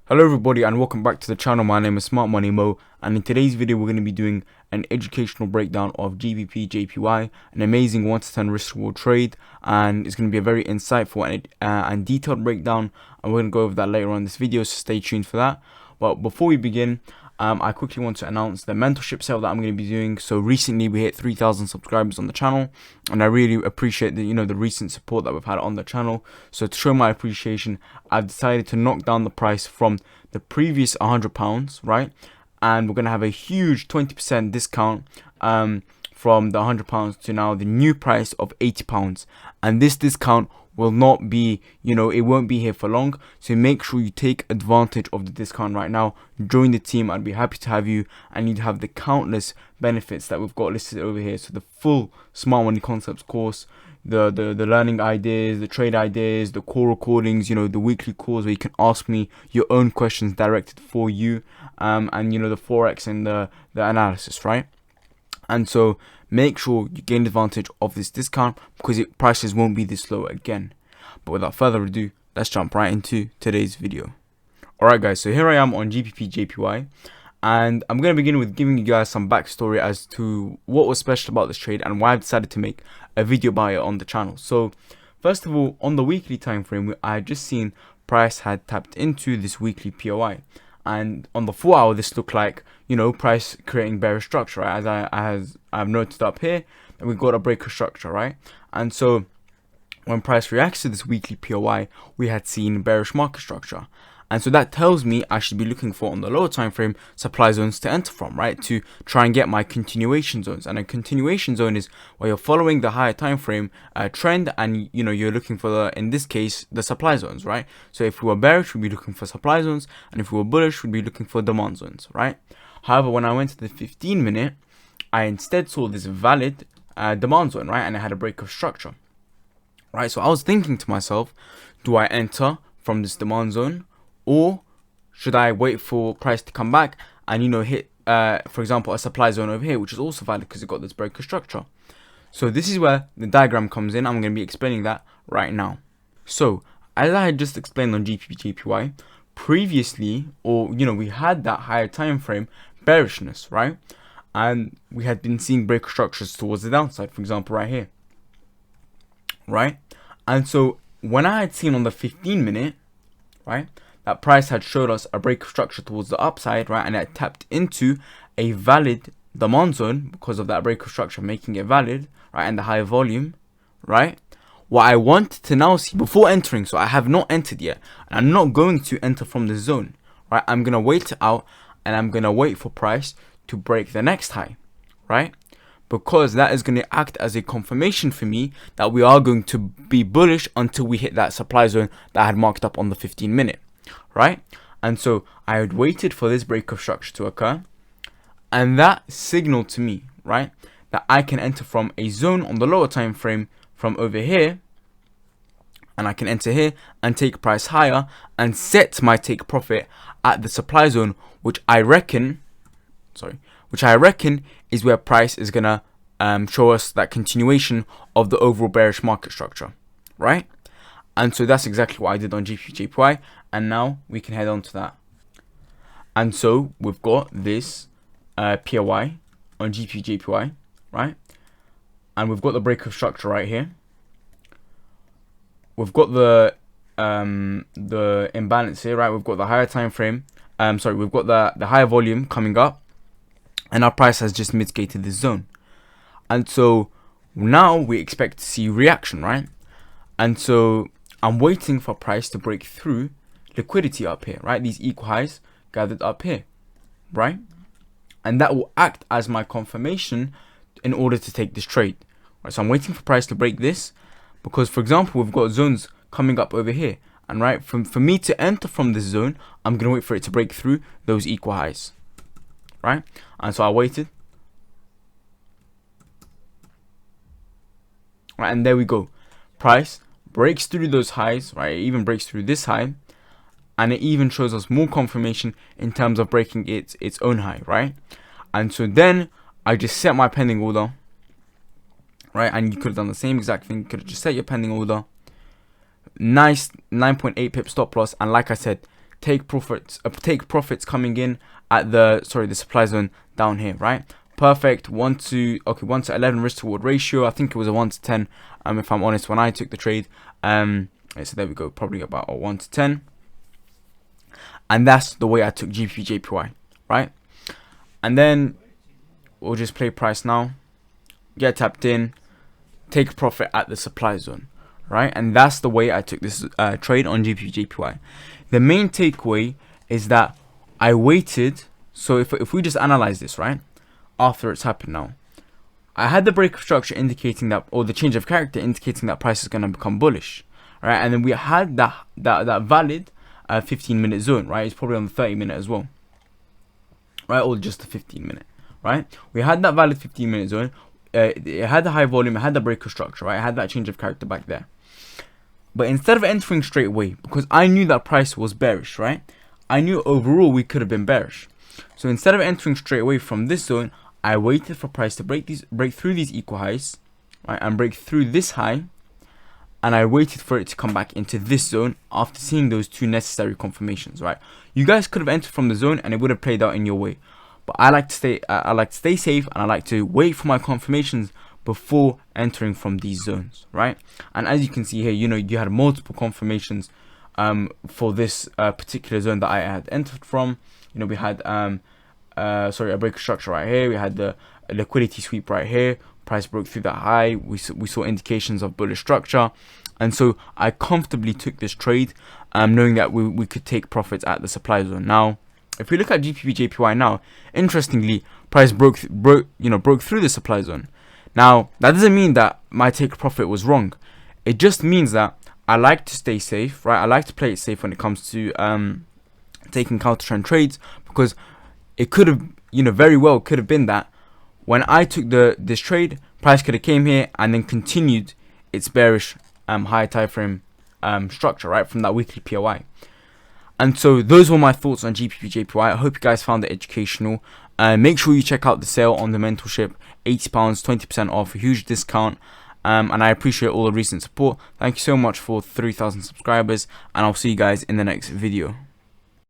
Hello everybody and welcome back to the channel. My name is Smart Money Mo, and in today's video we're going to be doing an educational breakdown of GBPJPY, an amazing 1 to 10 risk reward trade, and it's going to be a very insightful and detailed breakdown, and we're going to go over that later on in this video, so stay tuned for that. But before we begin, I quickly want to announce the mentorship sale that I'm going to be doing. So recently we hit 3,000 subscribers on the channel, and I really appreciate the recent support that we've had on the channel. So to show my appreciation, I've decided to knock down the price from the previous £100, right? And we're going to have a huge 20% discount from the £100 to now the new price of £80. And this discount will not be, it won't be here for long, so make sure you take advantage of the discount right now. Join the team. I'd be happy to have you, and you'd have the countless benefits that we've got listed over here. So the full Smart Money Concepts course, the learning ideas, the trade ideas, the call recordings, the weekly calls where you can ask me your own questions directed for you, and the forex and the analysis, right? And so make sure you gain advantage of this discount, because prices won't be this low again. But without further ado, let's jump right into today's video. Alright guys, so here I am on GBPJPY, and I'm going to begin with giving you guys some backstory as to what was special about this trade and why I decided to make a video about it on the channel. So first of all, on the weekly time frame, I had just seen price had tapped into this weekly POI. And on the 4 hour, this looked like, price creating bearish structure, right? As I've noted up here, that we've got a breaker structure, right? And so when price reacts to this weekly POI, we had seen bearish market structure. And so that tells me I should be looking for, on the lower time frame, supply zones to enter from, right? To try and get my continuation zones. And a continuation zone is where you're following the higher time frame trend, and you're looking for in this case, the supply zones, right? So if we were bearish, we'd be looking for supply zones, and if we were bullish, we'd be looking for demand zones, right? However, when I went to the 15-minute, I instead saw this valid demand zone, right? And it had a break of structure, right? So I was thinking to myself, do I enter from this demand zone, or should I wait for price to come back and hit for example a supply zone over here, which is also valid because it got this breaker structure? So this is where the diagram comes in. I'm going to be explaining that right now. So as I had just explained on GBPJPY previously, or we had that higher time frame bearishness, right? And we had been seeing breaker structures towards the downside, for example right here, right? And so when I had seen on the 15-minute, right, that price had showed us a break of structure towards the upside, right, and it tapped into a valid demand zone because of that break of structure making it valid, right, and the higher volume, right? What I want to now see before entering, so I have not entered yet, and I'm not going to enter from the zone, right? I'm gonna wait it out, and I'm gonna wait for price to break the next high, right? Because that is going to act as a confirmation for me that we are going to be bullish until we hit that supply zone that I had marked up on the 15-minute, right? And so I had waited for this break of structure to occur, and that signaled to me, right, that I can enter from a zone on the lower time frame from over here, and I can enter here and take price higher and set my take profit at the supply zone, which I reckon is where price is gonna show us that continuation of the overall bearish market structure, right? And so that's exactly what I did on GBPJPY, and now we can head on to that. And so we've got this POI on GBPJPY, right? And we've got the break of structure right here. We've got the imbalance here, right? We've got the higher time frame. We've got the higher volume coming up, and our price has just mitigated this zone. And so now we expect to see reaction, right? And so I'm waiting for price to break through liquidity up here, right? These equal highs gathered up here, right? And that will act as my confirmation in order to take this trade, right? So I'm waiting for price to break this, because for example, we've got zones coming up over here, and right, for me to enter from this zone, I'm going to wait for it to break through those equal highs, right? And so I waited, right, and there we go. Price breaks through those highs, right? It even breaks through this high, and it even shows us more confirmation in terms of breaking its own high, right? And so then I just set my pending order, right? And you could have done the same exact thing. You could have just set your pending order, nice 9.8 pip stop loss, and like I said, take profits coming in at the supply zone down here, right? Perfect. 1 to 11 risk to reward ratio. I think it was a 1 to 10. If I'm honest, when I took the trade, so there we go, probably about a 1 to 10. And that's the way I took GBPJPY, right? And then we'll just play price now, get tapped in, take profit at the supply zone, right? And that's the way I took this trade on GBPJPY. The main takeaway is that I waited. So if we just analyze this, right, after it's happened now, I had the break of structure indicating that, or the change of character indicating that price is going to become bullish, right? And then we had that valid 15-minute zone, right? It's probably on the 30-minute as well, right? Or just the 15-minute, right? We had that valid 15-minute zone. It had the high volume, it had the break of structure, right? It had that change of character back there. But instead of entering straight away, because I knew that price was bearish, right? I knew overall we could have been bearish. So instead of entering straight away from this zone, I waited for price to break through these equal highs, right, and break through this high, and I waited for it to come back into this zone after seeing those two necessary confirmations, right? You guys could have entered from the zone and it would have played out in your way, but I like to stay safe, and I like to wait for my confirmations before entering from these zones, right? And as you can see here, you had multiple confirmations for this particular zone that I had entered from. We had a break of structure right here, we had the liquidity sweep right here, price broke through that high, we saw indications of bullish structure, and so I comfortably took this trade, knowing that we could take profits at the supply zone. Now if we look at GBPJPY now, interestingly, price broke through the supply zone. Now that doesn't mean that my take profit was wrong. It just means that I like to stay safe, right? I like to play it safe when it comes to taking counter trend trades, because it could have, very well could have been that when I took this trade, price could have came here and then continued its bearish high time frame structure, right, from that weekly POI. And so those were my thoughts on GBPJPY. I hope you guys found it educational. Make sure you check out the sale on the mentorship, £80, 20% off, a huge discount. And I appreciate all the recent support. Thank you so much for 3,000 subscribers, and I'll see you guys in the next video.